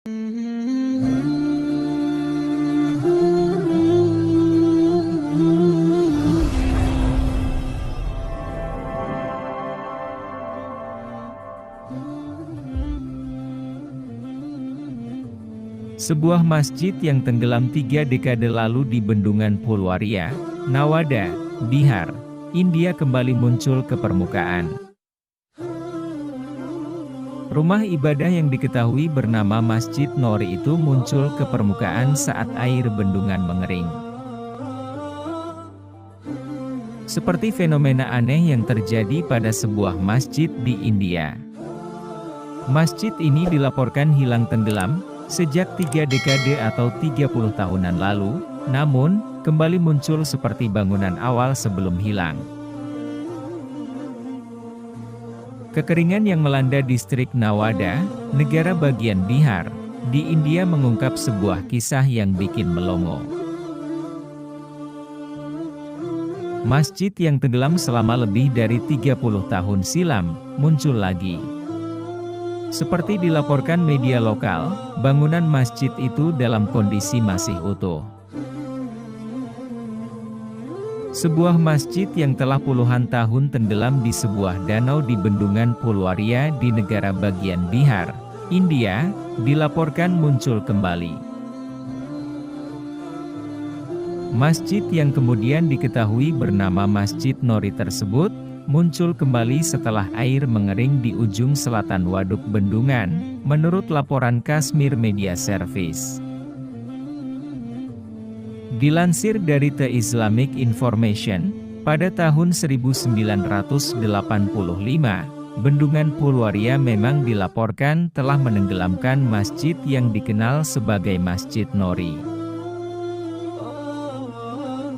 Sebuah masjid yang tenggelam 3 dekade lalu di bendungan Pulwaria, Nawada, Bihar, India kembali muncul ke permukaan. Rumah ibadah yang diketahui bernama Masjid Nori itu muncul ke permukaan saat air bendungan mengering. Seperti fenomena aneh yang terjadi pada sebuah masjid di India. Masjid ini dilaporkan hilang tenggelam sejak 3 dekade atau 30 tahunan lalu, namun kembali muncul seperti bangunan awal sebelum hilang. Kekeringan yang melanda distrik Nawada, negara bagian Bihar, di India mengungkap sebuah kisah yang bikin melongo. Masjid yang tenggelam selama lebih dari 30 tahun silam, muncul lagi. Seperti dilaporkan media lokal, bangunan masjid itu dalam kondisi masih utuh. Sebuah masjid yang telah puluhan tahun tenggelam di sebuah danau di bendungan Pulwaria di negara bagian Bihar, India, dilaporkan muncul kembali. Masjid yang kemudian diketahui bernama Masjid Nori tersebut, muncul kembali setelah air mengering di ujung selatan waduk bendungan, menurut laporan Kashmir Media Service. Dilansir dari The Islamic Information, pada tahun 1985, bendungan Pulwaria memang dilaporkan telah menenggelamkan masjid yang dikenal sebagai Masjid Nori.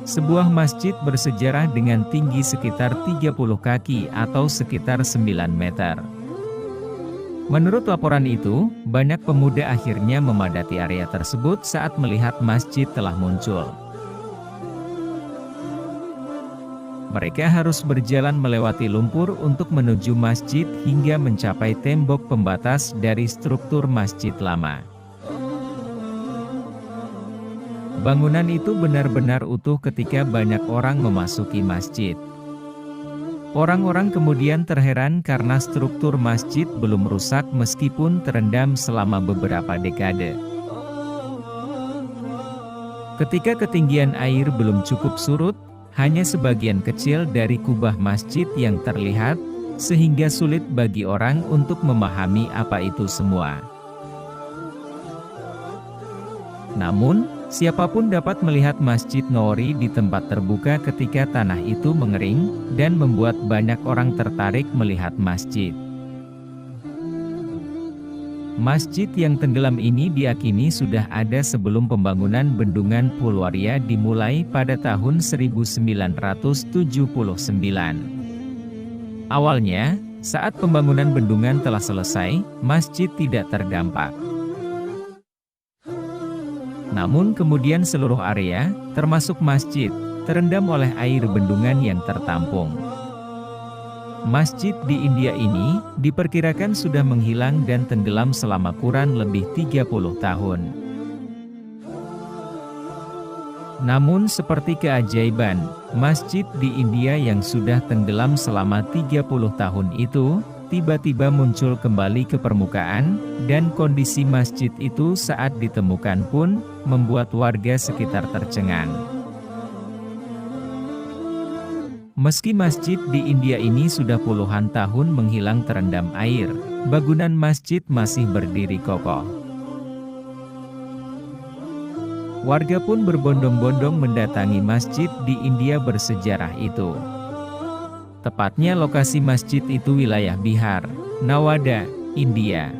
Sebuah masjid bersejarah dengan tinggi sekitar 30 kaki atau sekitar 9 meter. Menurut laporan itu, banyak pemuda akhirnya memadati area tersebut saat melihat masjid telah muncul. Mereka harus berjalan melewati lumpur untuk menuju masjid hingga mencapai tembok pembatas dari struktur masjid lama. Bangunan itu benar-benar utuh ketika banyak orang memasuki masjid. Orang-orang kemudian terheran karena struktur masjid belum rusak meskipun terendam selama beberapa dekade. Ketika ketinggian air belum cukup surut, hanya sebagian kecil dari kubah masjid yang terlihat, sehingga sulit bagi orang untuk memahami apa itu semua. Namun, siapapun dapat melihat Masjid Nori di tempat terbuka ketika tanah itu mengering, dan membuat banyak orang tertarik melihat masjid. Masjid yang tenggelam ini diyakini sudah ada sebelum pembangunan bendungan Pulwaria dimulai pada tahun 1979. Awalnya, saat pembangunan bendungan telah selesai, masjid tidak terdampak. Namun kemudian seluruh area, termasuk masjid, terendam oleh air bendungan yang tertampung. Masjid di India ini, diperkirakan sudah menghilang dan tenggelam selama kurang lebih 30 tahun. Namun seperti keajaiban, masjid di India yang sudah tenggelam selama 30 tahun itu, tiba-tiba muncul kembali ke permukaan, dan kondisi masjid itu saat ditemukan pun, membuat warga sekitar tercengang. Meski masjid di India ini sudah puluhan tahun menghilang terendam air, bangunan masjid masih berdiri kokoh. Warga pun berbondong-bondong mendatangi masjid di India bersejarah itu. Tepatnya lokasi masjid itu wilayah Bihar, Nawada, India.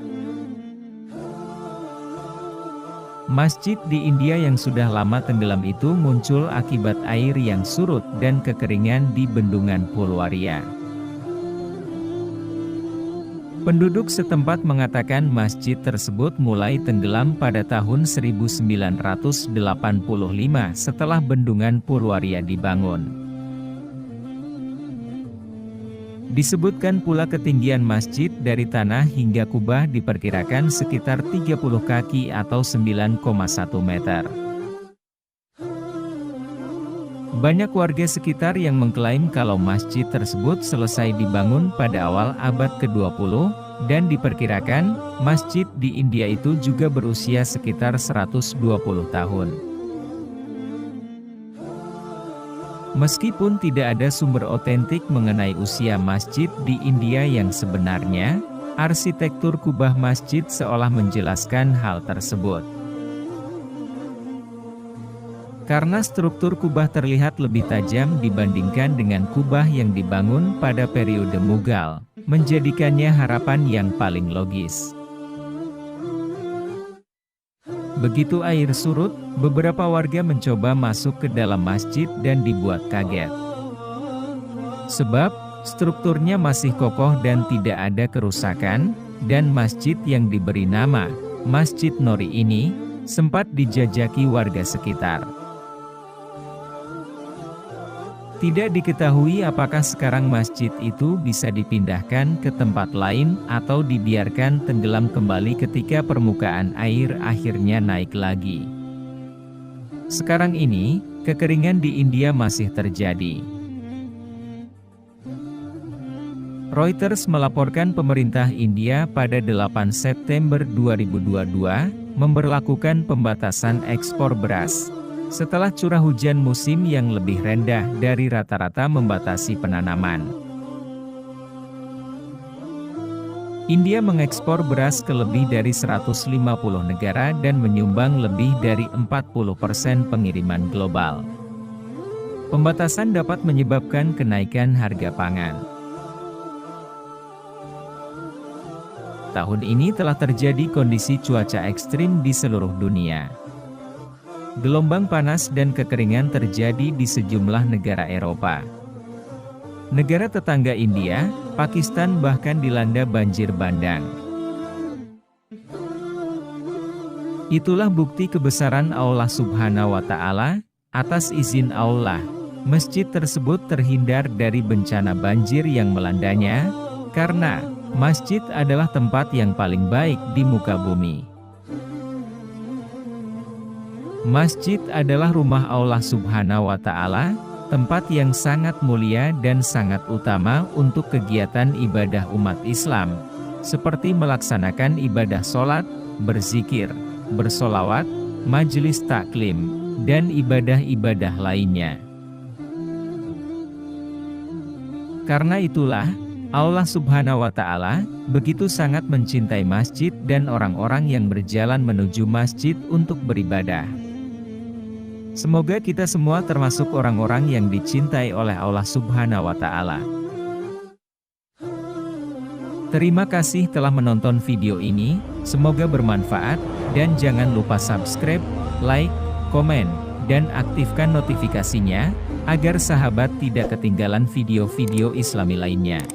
Masjid di India yang sudah lama tenggelam itu muncul akibat air yang surut dan kekeringan di bendungan Pulwaria. Penduduk setempat mengatakan masjid tersebut mulai tenggelam pada tahun 1985 setelah bendungan Pulwaria dibangun. Disebutkan pula ketinggian masjid dari tanah hingga kubah diperkirakan sekitar 30 kaki atau 9,1 meter. Banyak warga sekitar yang mengklaim kalau masjid tersebut selesai dibangun pada awal abad ke-20, dan diperkirakan, masjid di India itu juga berusia sekitar 120 tahun. Meskipun tidak ada sumber otentik mengenai usia masjid di India yang sebenarnya, arsitektur kubah masjid seolah menjelaskan hal tersebut. Karena struktur kubah terlihat lebih tajam dibandingkan dengan kubah yang dibangun pada periode Mughal, menjadikannya harapan yang paling logis. Begitu air surut, beberapa warga mencoba masuk ke dalam masjid dan dibuat kaget. Sebab, strukturnya masih kokoh dan tidak ada kerusakan, dan masjid yang diberi nama Masjid Nori ini, sempat dijajaki warga sekitar. Tidak diketahui apakah sekarang masjid itu bisa dipindahkan ke tempat lain atau dibiarkan tenggelam kembali ketika permukaan air akhirnya naik lagi. Sekarang ini, kekeringan di India masih terjadi. Reuters melaporkan pemerintah India pada 8 September 2022, memberlakukan pembatasan ekspor beras. Setelah curah hujan musim yang lebih rendah dari rata-rata membatasi penanaman. India mengekspor beras ke lebih dari 150 negara dan menyumbang lebih dari 40% pengiriman global. Pembatasan dapat menyebabkan kenaikan harga pangan. Tahun ini telah terjadi kondisi cuaca ekstrim di seluruh dunia. Gelombang panas dan kekeringan terjadi di sejumlah negara Eropa. Negara tetangga India, Pakistan bahkan dilanda banjir bandang. Itulah bukti kebesaran Allah Subhanahu wa Ta'ala. Atas izin Allah, masjid tersebut terhindar dari bencana banjir yang melandanya, karena masjid adalah tempat yang paling baik di muka bumi. Masjid adalah rumah Allah Subhanahu wa Ta'ala, tempat yang sangat mulia dan sangat utama untuk kegiatan ibadah umat Islam, seperti melaksanakan ibadah sholat, berzikir, bersolawat, majelis taklim, dan ibadah-ibadah lainnya. Karena itulah, Allah Subhanahu wa Ta'ala begitu sangat mencintai masjid dan orang-orang yang berjalan menuju masjid untuk beribadah. Semoga kita semua termasuk orang-orang yang dicintai oleh Allah Subhanahu wa Ta'ala. Terima kasih telah menonton video ini, semoga bermanfaat, dan jangan lupa subscribe, like, komen, dan aktifkan notifikasinya, agar sahabat tidak ketinggalan video-video Islami lainnya.